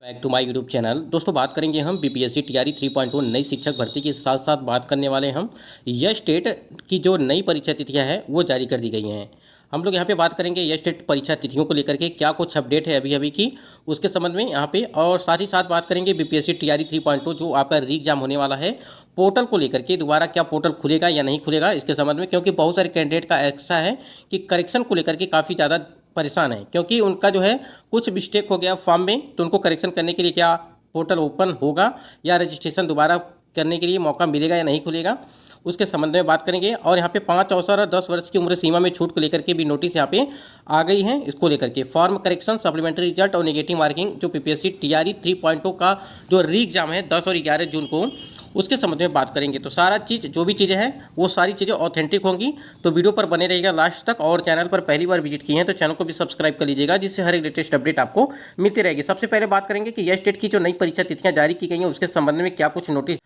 Back to my YouTube channel. दोस्तों बात करेंगे हम बीपीएससी टीआरई 3.0 नई शिक्षक भर्ती के साथ साथ बात करने वाले हम यह स्टेट की जो नई परीक्षा तिथियां हैं वो जारी कर दी गई हैं। हम लोग यहाँ पे बात करेंगे यह स्टेट परीक्षा तिथियों को लेकर के क्या कुछ अपडेट है अभी अभी की उसके संबंध में यहाँ पे, और साथ ही साथ बात करेंगे बीपीएससी टीआरई 3.0 जो आपका री एग्जाम होने वाला है पोर्टल को लेकर के, दोबारा क्या पोर्टल खुलेगा या नहीं खुलेगा इसके संबंध में, क्योंकि बहुत सारे कैंडिडेट का ऐसा है कि करेक्शन को लेकर के काफ़ी ज़्यादा परेशान है, क्योंकि उनका जो है कुछ मिस्टेक हो गया फॉर्म में, तो उनको करेक्शन करने के लिए क्या पोर्टल ओपन होगा या रजिस्ट्रेशन दोबारा करने के लिए मौका मिलेगा या नहीं खुलेगा उसके संबंध में बात करेंगे। और यहाँ पे 5 अवसर और 10 वर्ष की उम्र सीमा में छूट को लेकर के भी नोटिस यहाँ पे आ गई है। इसको लेकर के फॉर्म करेक्शन, सप्लीमेंट्री रिजल्ट और नेगेटिव मार्किंग जो पीपीएससी टीआरई 3.0 का जो री एग्जाम है 10 और 11 जून को, उसके संबंध में बात करेंगे। तो सारा चीज़ जो भी चीज़ें हैं वो सारी चीज़ें ऑथेंटिक होंगी, तो वीडियो पर बने रहेगा लास्ट तक। और चैनल पर पहली बार विजिट किए हैं तो चैनल को भी सब्सक्राइब कर लीजिएगा, जिससे हर एक लेटेस्ट अपडेट आपको मिलती रहेगी। सबसे पहले बात करेंगे कि यह स्टेट की जो नई परीक्षा तिथियां जारी की गई हैं उसके संबंध में क्या कुछ नोटिस।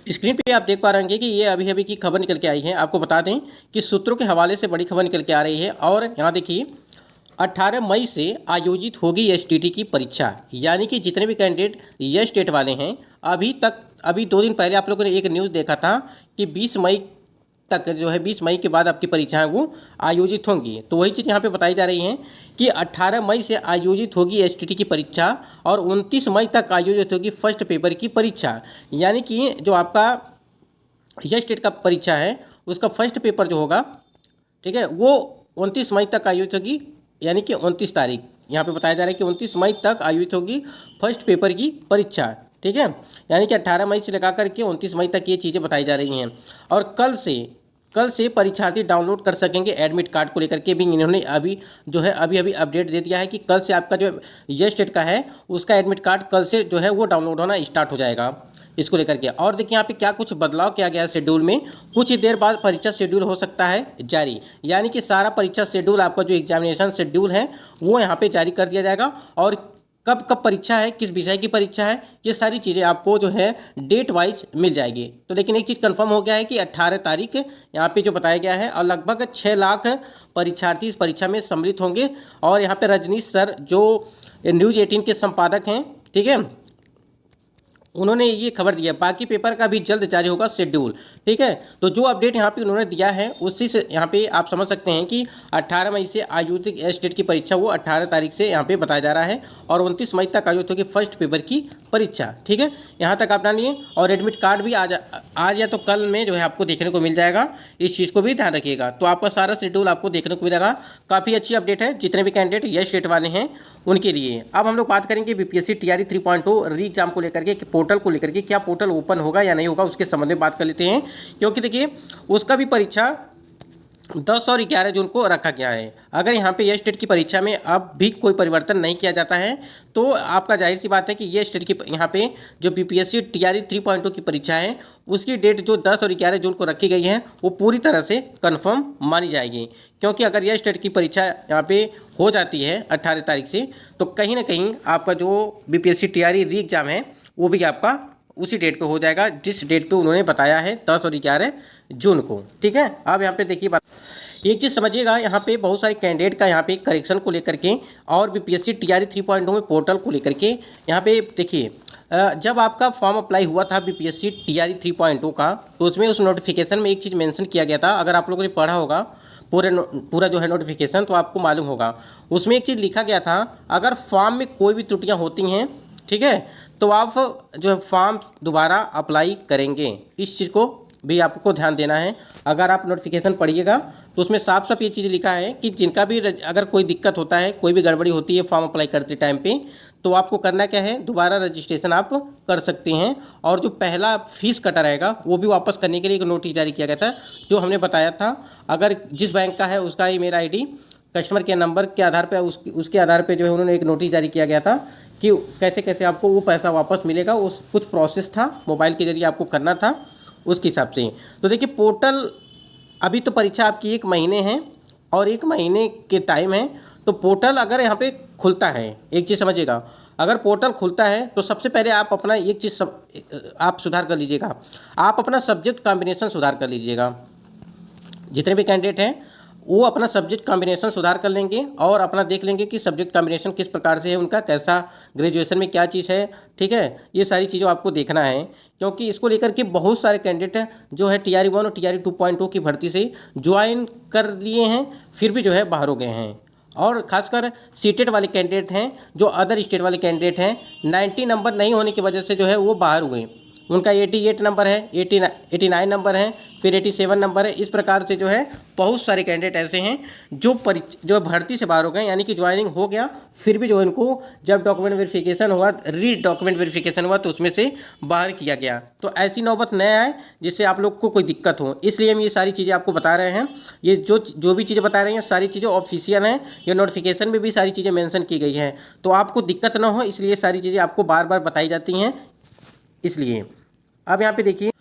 स्क्रीन पे आप देख पा रहे हैं कि ये अभी अभी की खबर निकल के आई है। आपको बता दें कि सूत्रों के हवाले से बड़ी खबर निकल के आ रही है। और यहाँ देखिए 18 मई से आयोजित होगी एसटीटी की परीक्षा, यानी कि जितने भी कैंडिडेट यह स्टेट वाले हैं अभी 2 दिन पहले आप लोगों ने एक न्यूज़ देखा था कि 20 मई तक जो है 20 मई के बाद आपकी परीक्षाएं वो आयोजित होंगी। तो वही चीज़ यहाँ पे बताई जा रही हैं कि 18 मई से आयोजित होगी एसटीटी की परीक्षा और 29 मई तक आयोजित होगी फर्स्ट पेपर की परीक्षा। यानी कि जो आपका यह स्टेट का परीक्षा है उसका फर्स्ट पेपर जो होगा, ठीक है, वो 29 मई तक आयोजित होगी, यानी कि 29 तारीख यहाँ पे बताया जा रहा है कि 29 मई तक आयोजित होगी फर्स्ट पेपर की परीक्षा। ठीक है, यानी कि 18 मई से लगा कर के 29 मई तक ये चीज़ें बताई जा रही हैं। और कल से परीक्षार्थी डाउनलोड कर सकेंगे एडमिट कार्ड को लेकर के भी इन्होंने अभी अभी अपडेट दे दिया है कि कल से आपका जो ये स्टेट का है उसका एडमिट कार्ड कल से जो है वो डाउनलोड होना स्टार्ट हो जाएगा इसको लेकर के। और देखिए यहाँ पे क्या कुछ बदलाव किया गया है शेड्यूल में। कुछ ही देर बाद परीक्षा शेड्यूल हो सकता है जारी, यानी कि सारा परीक्षा शेड्यूल आपका जो एग्जामिनेशन शेड्यूल है वो यहाँ पे जारी कर दिया जाएगा। और कब कब परीक्षा है, किस विषय की परीक्षा है, ये सारी चीज़ें आपको जो है डेट वाइज मिल जाएगी। तो लेकिन एक चीज़ कंफर्म हो गया है कि 18 तारीख यहाँ पे जो बताया गया है, और लगभग 6 लाख परीक्षार्थी इस परीक्षा में सम्मिलित होंगे। और यहाँ पे रजनीश सर जो न्यूज़ 18 के संपादक हैं, ठीक है, उन्होंने ये खबर दिया। बाकी पेपर का भी जल्द जारी होगा शेड्यूल। ठीक है, तो जो अपडेट यहाँ पे उन्होंने दिया है उसी से यहाँ पे आप समझ सकते हैं कि 18 मई से आयोजित स्टेट की परीक्षा वो 18 तारीख से यहाँ पे बताया जा रहा है और 29 मई तक आयोजित होगी फर्स्ट पेपर की परीक्षा। ठीक है, यहाँ तक आप जानिए। और एडमिट कार्ड भी आज या तो कल में जो है आपको देखने को मिल जाएगा, इस चीज़ को भी ध्यान रखिएगा। तो आपका सारा शेड्यूल आपको देखने को मिलेगा। काफ़ी अच्छी अपडेट है जितने भी कैंडिडेट यह स्टेट वाले हैं उनके लिए। अब हम लोग बात करेंगे बीपीएससी टीआरई 3.0 री एग्जाम को लेकर के, पोर्टल को लेकर के, क्या पोर्टल ओपन होगा या नहीं होगा उसके संबंध में बात कर लेते हैं। क्योंकि देखिए उसका भी परीक्षा 10 और 11 जून को रखा गया है। अगर यहाँ पे ये स्टेट की परीक्षा में अब भी कोई परिवर्तन नहीं किया जाता है तो आपका जाहिर सी बात है कि ये स्टेट की यहाँ पे जो बीपीएससी टीआरई 3.0 की परीक्षा है उसकी डेट जो 10 और 11 जून को रखी गई है वो पूरी तरह से कंफर्म मानी जाएगी। क्योंकि अगर यह स्टेट की परीक्षा यहाँ पे हो जाती है 18 तारीख से, तो कहीं ना कहीं आपका जो बीपीएससी टीआरई री एग्जाम है वो भी आपका उसी डेट पे हो जाएगा जिस डेट पे उन्होंने बताया है 10 और 11 जून को। ठीक है, अब यहाँ पे देखिए बात, एक चीज़ समझिएगा, यहाँ पे बहुत सारे कैंडिडेट का यहाँ पे करेक्शन को लेकर के और बीपीएससी टीआरई 3.0 में पोर्टल को लेकर के यहाँ पे देखिए, जब आपका फॉर्म अप्लाई हुआ था बीपीएससी टीआरई 3.0 का, तो उसमें उस नोटिफिकेशन में एक चीज़ मेंशन किया गया था। अगर आप लोगों ने पढ़ा होगा पूरा जो है नोटिफिकेशन, तो आपको मालूम होगा उसमें एक चीज़ लिखा गया था, अगर फॉर्म में कोई भी त्रुटियाँ होती हैं, ठीक है, तो आप जो है फॉर्म दोबारा अप्लाई करेंगे। इस चीज़ को भी आपको ध्यान देना है। अगर आप नोटिफिकेशन पढ़िएगा तो उसमें साफ साफ ये चीज़ लिखा है कि जिनका भी अगर कोई दिक्कत होता है, कोई भी गड़बड़ी होती है फॉर्म अप्लाई करते टाइम पे, तो आपको करना क्या है, दोबारा रजिस्ट्रेशन आप कर सकते हैं। और जो पहला फीस कटा रहेगा वो भी वापस करने के लिए एक नोटिस जारी किया गया था, जो हमने बताया था। अगर जिस बैंक का है उसका email ID, customer care number के आधार पर उसके आधार पर जो है उन्होंने एक नोटिस जारी किया गया था कि कैसे कैसे आपको वो पैसा वापस मिलेगा। उस कुछ प्रोसेस था, मोबाइल के जरिए आपको करना था उसके हिसाब से। तो देखिए पोर्टल, अभी तो परीक्षा आपकी 1 महीने है और 1 महीने के टाइम है। तो पोर्टल अगर यहाँ पे खुलता है, एक चीज़ समझिएगा, अगर पोर्टल खुलता है तो सबसे पहले आप अपना एक चीज़ आप सुधार कर लीजिएगा, आप अपना सब्जेक्ट कॉम्बिनेशन सुधार कर लीजिएगा। जितने भी कैंडिडेट हैं वो अपना सब्जेक्ट कॉम्बिनेशन सुधार कर लेंगे और अपना देख लेंगे कि सब्जेक्ट कॉम्बिनेशन किस प्रकार से है उनका, कैसा ग्रेजुएशन में क्या चीज़ है, ठीक है। ये सारी चीज़ों आपको देखना है, क्योंकि इसको लेकर के बहुत सारे कैंडिडेट जो है TRE 1 और TRE 2.2 की भर्ती से ज्वाइन कर लिए हैं, फिर भी जो है बाहर हो गए हैं। और खासकर सीटेट वाले कैंडिडेट हैं, जो अदर स्टेट वाले कैंडिडेट हैं, 90 नंबर नहीं होने की वजह से जो है वो बाहर हुए। उनका 88 नंबर है, 89 नंबर है, फिर 87 नंबर है। इस प्रकार से जो है बहुत सारे कैंडिडेट ऐसे हैं जो भर्ती से बाहर हो गए, यानी कि ज्वाइनिंग हो गया, फिर भी जो इनको जब डॉक्यूमेंट वेरिफिकेशन हुआ, डॉक्यूमेंट वेरिफिकेशन हुआ, तो उसमें से बाहर किया गया। तो ऐसी नौबत न आए जिससे आप लोग को कोई दिक्कत हो, इसलिए हम ये सारी चीज़ें आपको बता रहे हैं। ये जो भी चीज़ें बता रहे हैं सारी चीज़ें ऑफिशियल हैं, ये नोटिफिकेशन में भी सारी चीज़ें मेंशन की गई हैं, तो आपको दिक्कत ना हो इसलिए सारी चीज़ें आपको बार बार बताई जाती हैं। इसलिए अब यहाँ पे देखिए,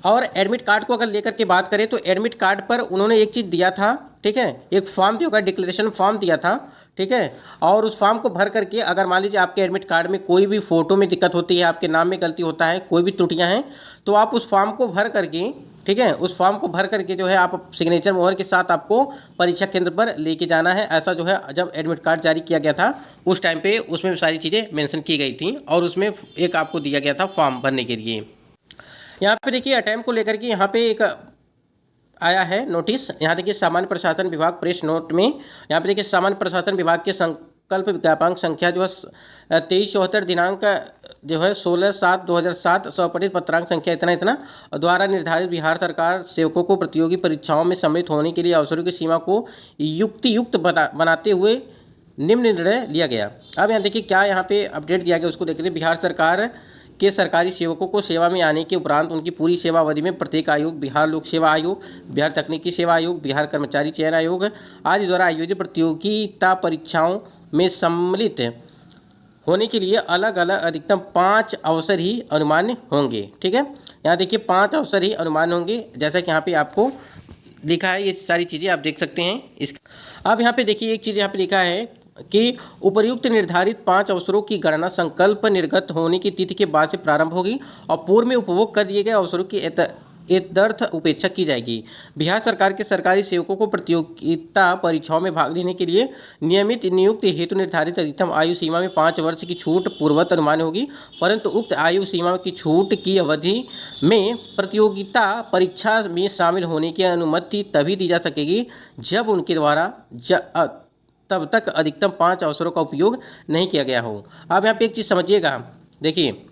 और एडमिट कार्ड को अगर लेकर के बात करें तो एडमिट कार्ड पर उन्होंने एक चीज़ दिया था, ठीक है, एक फॉर्म दिया होगा, डिक्लेरेशन फॉर्म दिया था, ठीक है। और उस फॉर्म को भर करके अगर मान लीजिए आपके एडमिट कार्ड में कोई भी फ़ोटो में दिक्कत होती है, आपके नाम में गलती होता है, कोई भी त्रुटियां हैं, तो आप उस फॉर्म को भर करके, ठीक है, उस फॉर्म को भर करके जो है आप सिग्नेचर मोहर के साथ आपको परीक्षा केंद्र पर लेके जाना है। ऐसा जो है जब एडमिट कार्ड जारी किया गया था उस टाइम पे उसमें सारी चीज़ें मेंशन की गई थी और उसमें एक आपको दिया गया था फॉर्म भरने के लिए। यहाँ पे देखिए अटैम्प्ट को लेकर के यहाँ पे एक आया है नोटिस। यहाँ देखिए सामान्य प्रशासन विभाग प्रेस नोट में, यहाँ पे देखिए सामान्य प्रशासन विभाग के संकल्प ज्ञापक संख्या जो है 2374 दिनांक जो है 16/7/2007 स्वपठित पत्रांक संख्या इतना द्वारा निर्धारित बिहार सरकार सेवकों को प्रतियोगी परीक्षाओं में सम्मिलित होने के लिए अवसरों की सीमा को युक्त बनाते हुए निम्न निर्णय लिया गया। अब यहाँ देखिए क्या यहाँ पे अपडेट दिया गया उसको देखते हैं। बिहार सरकार के सरकारी सेवकों को सेवा में आने के उपरांत उनकी पूरी सेवा अवधि में प्रत्येक आयोग, बिहार लोक सेवा आयोग, बिहार तकनीकी सेवा आयोग, बिहार कर्मचारी चयन आयोग आदि द्वारा आयोजित प्रतियोगिता परीक्षाओं में सम्मिलित होने के लिए अलग अलग अधिकतम 5 अवसर ही अनुमान्य होंगे, ठीक है। यहाँ देखिए 5 अवसर ही अनुमान्य होंगे, जैसा कि यहाँ पे आपको लिखा है, ये सारी चीज़ें आप देख सकते हैं। अब यहाँ पे देखिए एक चीज़ यहाँ पे लिखा है कि उपर्युक्त निर्धारित 5 अवसरों की गणना संकल्प निर्गत होने की तिथि के बाद से प्रारंभ होगी और पूर्व में उपभोग कर दिए गए अवसरों की यथार्थ उपेक्षा की जाएगी। बिहार सरकार के सरकारी सेवकों को प्रतियोगिता परीक्षाओं में भाग लेने के लिए नियमित नियुक्त हेतु निर्धारित अधिकतम आयु सीमा में 5 वर्ष की छूट पूर्ववत अनुमान्य होगी, परंतु उक्त आयु सीमा की छूट की अवधि में प्रतियोगिता परीक्षा में शामिल होने की अनुमति तभी दी जा सकेगी जब उनके द्वारा तब तक अधिकतम 5 अवसरों का उपयोग नहीं किया गया हो। अब यहाँ पे एक चीज़ समझिएगा, देखिए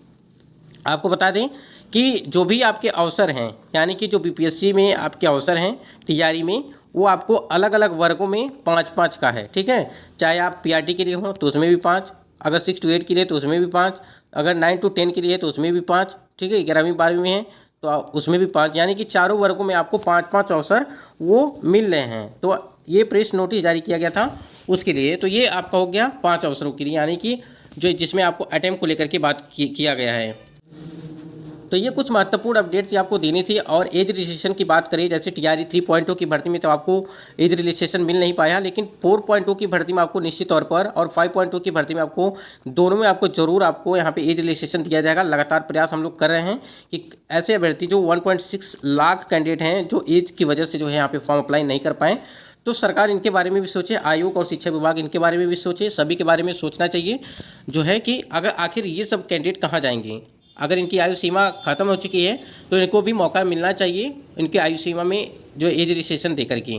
आपको बता दें कि जो भी आपके अवसर हैं, यानी कि जो BPSC में आपके अवसर हैं TRE में, वो आपको अलग अलग वर्गों में 5-5 का है, ठीक है। चाहे आप PRT के लिए हो तो उसमें भी 5, अगर 6 to 8 के लिए तो उसमें भी 5, अगर 9 to 10 के लिए तो उसमें भी 5, ठीक है। 11वीं 12वीं में है तो उसमें भी 5, यानी कि चारों वर्गों में आपको 5-5 अवसर वो मिल रहे हैं। तो ये प्रेस नोटिस जारी किया गया था उसके लिए। तो ये आपका हो गया 5 अवसरों के लिए, यानी कि जो जिसमें आपको अटेम्प्ट को लेकर के बात किया गया है। तो ये कुछ महत्वपूर्ण अपडेट्स आपको देनी थी। और एज रिलैक्सेशन की बात करें, जैसे TRE 3.2 की भर्ती में तो आपको एज रिलैक्सेशन मिल नहीं पाया, लेकिन 4.2 की भर्ती में आपको निश्चित तौर पर और 5.2 की भर्ती में आपको दोनों में आपको जरूर आपको यहाँ पे एज रिलैक्सेशन दिया जाएगा। लगातार प्रयास हम लोग कर रहे हैं कि ऐसे अभ्यर्थी जो 1.6 लाख कैंडिडेट हैं जो एज की वजह से जो है यहाँ पे फॉर्म अप्लाई नहीं कर पाएँ, तो सरकार इनके बारे में भी सोचे, आयोग और शिक्षा विभाग इनके बारे में भी सोचे, सभी के बारे में सोचना चाहिए जो है कि अगर आखिर ये सब कैंडिडेट कहाँ जाएंगे। अगर इनकी आयु सीमा ख़त्म हो चुकी है तो इनको भी मौका मिलना चाहिए इनकी आयु सीमा में जो एज रिलैक्सेशन दे करके।